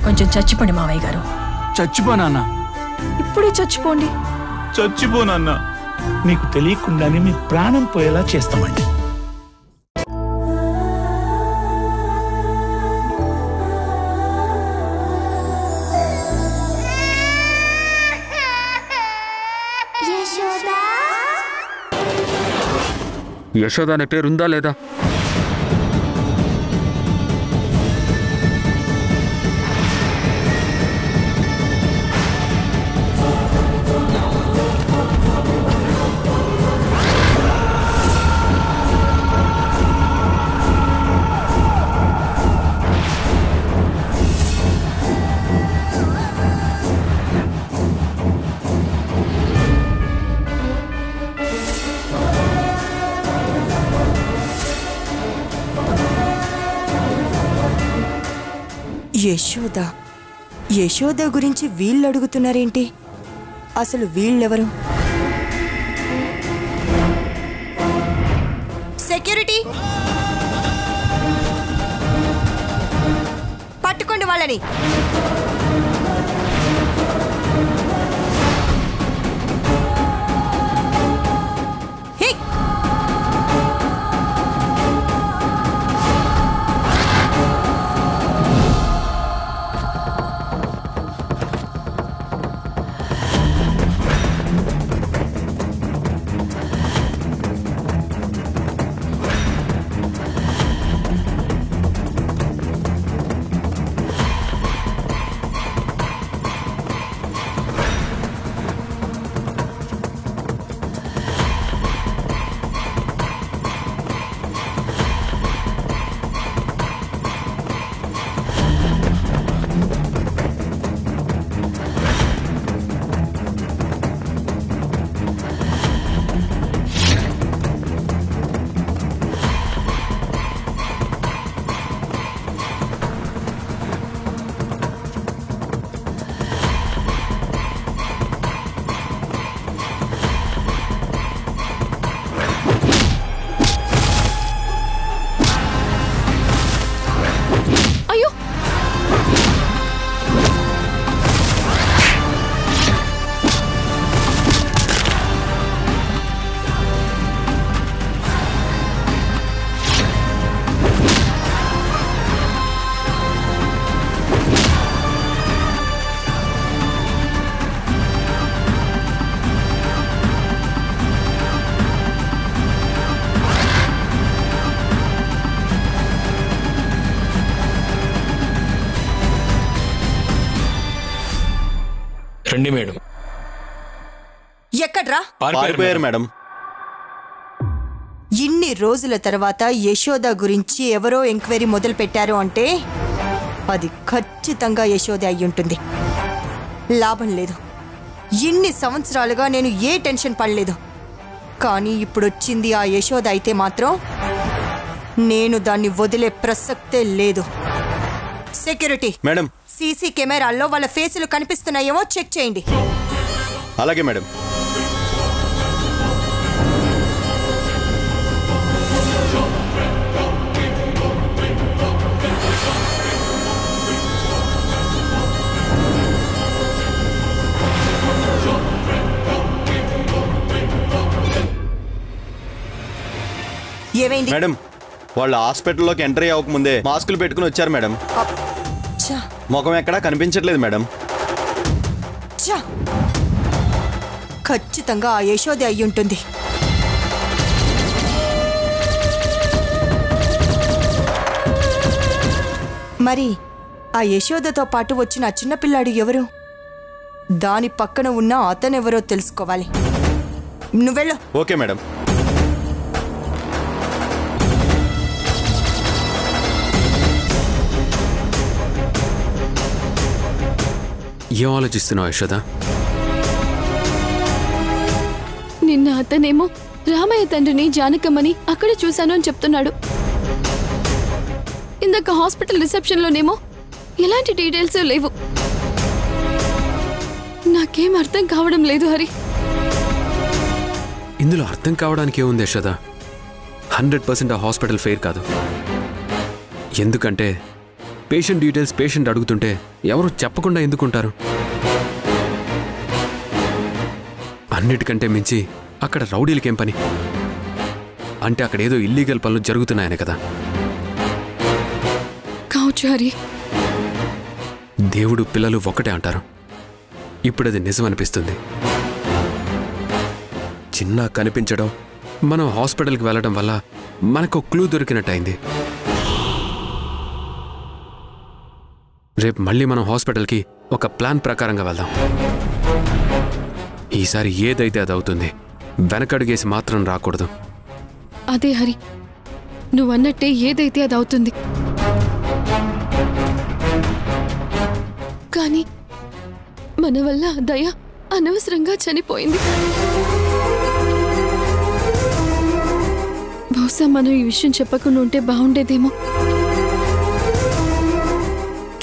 కొంచెం చచ్చిపోండి మావయ్య గారు. చచ్చిపోనా? ఇప్పుడే చచ్చిపోండి. చచ్చిపోనన్నా. మీకు తెలియకుండానే మీ ప్రాణం పోయేలా చేస్తామండి. యశోద అనే పేరుందా లేదా? యశోద యశోద గురించి వీళ్ళు అడుగుతున్నారేంటి? అసలు వీళ్ళెవరు? సెక్యూరిటీ, పట్టుకోండి వాళ్ళని. రండి మేడం. ఎక్కడ్రా? పారిపోయారు మేడం. ఇన్ని రోజుల తర్వాత యశోద గురించి ఎవరో ఎంక్వైరీ మొదలు పెట్టారు అంటే అది ఖచ్చితంగా యశోద అయ్యుంటుంది. లాభం లేదు. ఇన్ని సంవత్సరాలుగా నేను ఏ టెన్షన్ పడలేదు. కానీ ఇప్పుడొచ్చింది ఆ యశోద అయితే మాత్రం నేను దాన్ని వదిలే ప్రసక్తే లేదు. సెక్యూరిటీ మేడం, సీసీ కెమెరాల్లో వాళ్ళ ఫేసులు కనిపిస్తున్నాయేమో చెక్ చేయండి. అలాగే మేడం. ఏమైంది మేడం? వాళ్ళు హాస్పిటల్లోకి ఎంట్రీ అవ్వకముందే మాస్కులు పెట్టుకుని వచ్చారు మేడం. ముఖం ఎక్కడా కనిపించట్లేదు మేడం. ఖచ్చితంగా ఆ యశోద అయ్యుంటుంది. మరి ఆ యశోదతో పాటు వచ్చిన చిన్నపిల్లాడు ఎవరు? దాని పక్కన ఉన్న అతనెవరో తెలుసుకోవాలి. నువ్వెళ్ళు. Okay madam. ఏం ఆలోచిస్తున్నావు యశోద? నిన్న అతనేమో రామయ్య తండ్రిని జానకమ్మని అక్కడే చూశాను అని చెప్తున్నాడు. ఇందాక హాస్పిటల్ రిసెప్షన్లోనేమో ఎలాంటి డీటెయిల్స్ లేవు. నాకేం అర్థం కావడం లేదు హరి. ఇందులో అర్థం కావడానికి ఏముంది యశోద? 100% ఆ హాస్పిటల్ ఫెయిర్ కాదు. ఎందుకంటే పేషెంట్ డీటెయిల్స్ పేషెంట్ అడుగుతుంటే ఎవరు చెప్పకుండా ఎందుకుంటారు? అన్నిటికంటే మించి అక్కడ రౌడీలకేం పని? అంటే అక్కడ ఏదో ఇల్లీగల్ పనులు జరుగుతున్నాయనే కదా. కావచ్చు హరి. దేవుడు పిల్లలు ఒక్కటే అంటారు. ఇప్పుడు అది నిజమనిపిస్తుంది. చిన్న కనిపించడం, మనం హాస్పిటల్కి వెళ్ళడం వల్ల మనకు క్లూ దొరికినట్టయింది. రేపు మళ్ళీ మనం హాస్పిటల్కి ఒక ప్లాన్ ప్రకారంగా వెళ్దాం. ఈసారి ఏదైతే అది అవుతుంది. వెనకడుగేసి మాత్రం రాకూడదు. అదే హరి, నువ్వన్నట్టే ఏదైతే అది అవుతుంది. కానీ మన వల్ల దయ అనవసరంగా చనిపోయింది. బహుశా మనం ఈ విషయం చెప్పకుండా ఉంటే బాగుండేదేమో.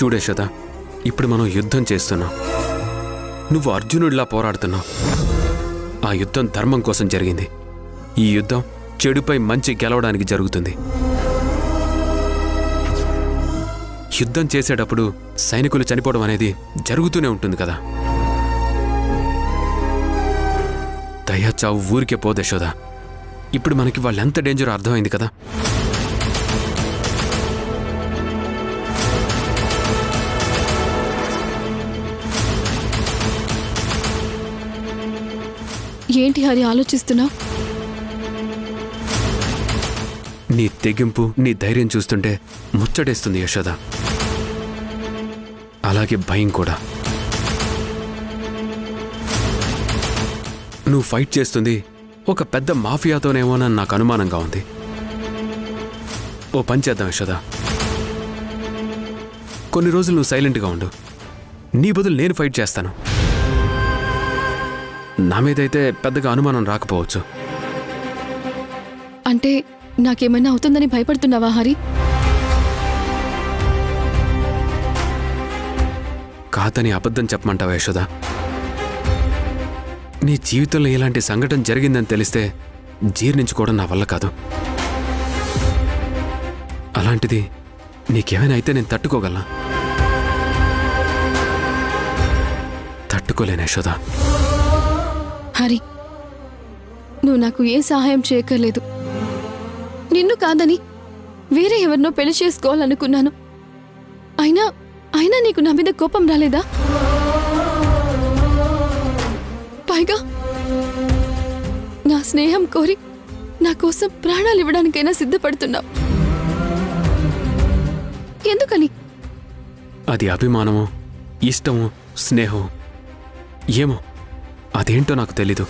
చూడే యశోద, ఇప్పుడు మనం యుద్ధం చేస్తున్నాం. నువ్వు అర్జునుడిలా పోరాడుతున్నావు. ఆ యుద్ధం ధర్మం కోసం జరిగింది. ఈ యుద్ధం చెడుపై మంచి గెలవడానికి జరుగుతుంది. యుద్ధం చేసేటప్పుడు సైనికులు చనిపోవడం అనేది జరుగుతూనే ఉంటుంది కదా. దయా చావు ఊరికే పోదు యశోద. ఇప్పుడు మనకి వాళ్ళెంత డేంజర్ అర్థమైంది కదా. ఏంటి హరి ఆలోచిస్తున్నావు? నీ తెగింపు, నీ ధైర్యం చూస్తుంటే ముచ్చటేస్తుంది యశోద. అలాగే భయం కూడా. నువ్వు ఫైట్ చేస్తుంది ఒక పెద్ద మాఫియాతోనేమోనని నాకు అనుమానంగా ఉంది. ఓ పని చేద్దాం యశోద, కొన్ని రోజులు నువ్వు సైలెంట్గా ఉండు. నీ బదులు నేను ఫైట్ చేస్తాను. నా మీదైతే పెద్దగా అనుమానం రాకపోవచ్చు. అంటే నాకేమైనా అవుతుందని భయపడుతున్నావా హరి? కాదని అబద్ధం చెప్పమంటావా యశోద? నీ జీవితంలో ఇలాంటి సంఘటన జరిగిందని తెలిస్తే జీర్ణించుకోవడం నా వల్ల కాదు. అలాంటిది నీకేమైనా అయితే నేను తట్టుకోగలనా? తట్టుకోలేను యశోద. హరి, నువ్వు నాకు ఏ సహాయం చేయక్కర్లేదు. నిన్ను కాదని వేరే ఎవరినో పెళ్లి చేసుకోవాలనుకున్నాను. అయినా నీకు నా మీద కోపం రాలేదా? పైగా నా స్నేహం కోరి నా కోసం ప్రాణాలు ఇవ్వడానికైనా సిద్ధపడుతున్నావు. ఎందుకని? అది అభిమానమో, ఇష్టమో, స్నేహం ఏమో, అదేంటో నాకు తెలీదు.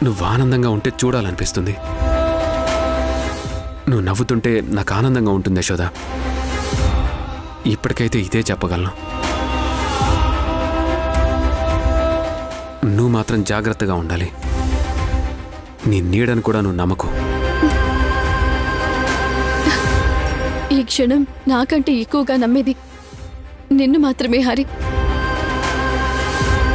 నువ్వు ఆనందంగా ఉంటే చూడాలనిపిస్తుంది. నువ్వు నవ్వుతుంటే నాకు ఆనందంగా ఉంటుంది యశోద. ఇప్పటికైతే ఇదే చెప్పగలను. నువ్వు మాత్రం జాగ్రత్తగా ఉండాలి. నీ నీడను కూడా నువ్వు నమ్మకు. ఈ క్షణం నాకంటే ఎక్కువగా నమ్మేది నిన్ను మాత్రమే హరి.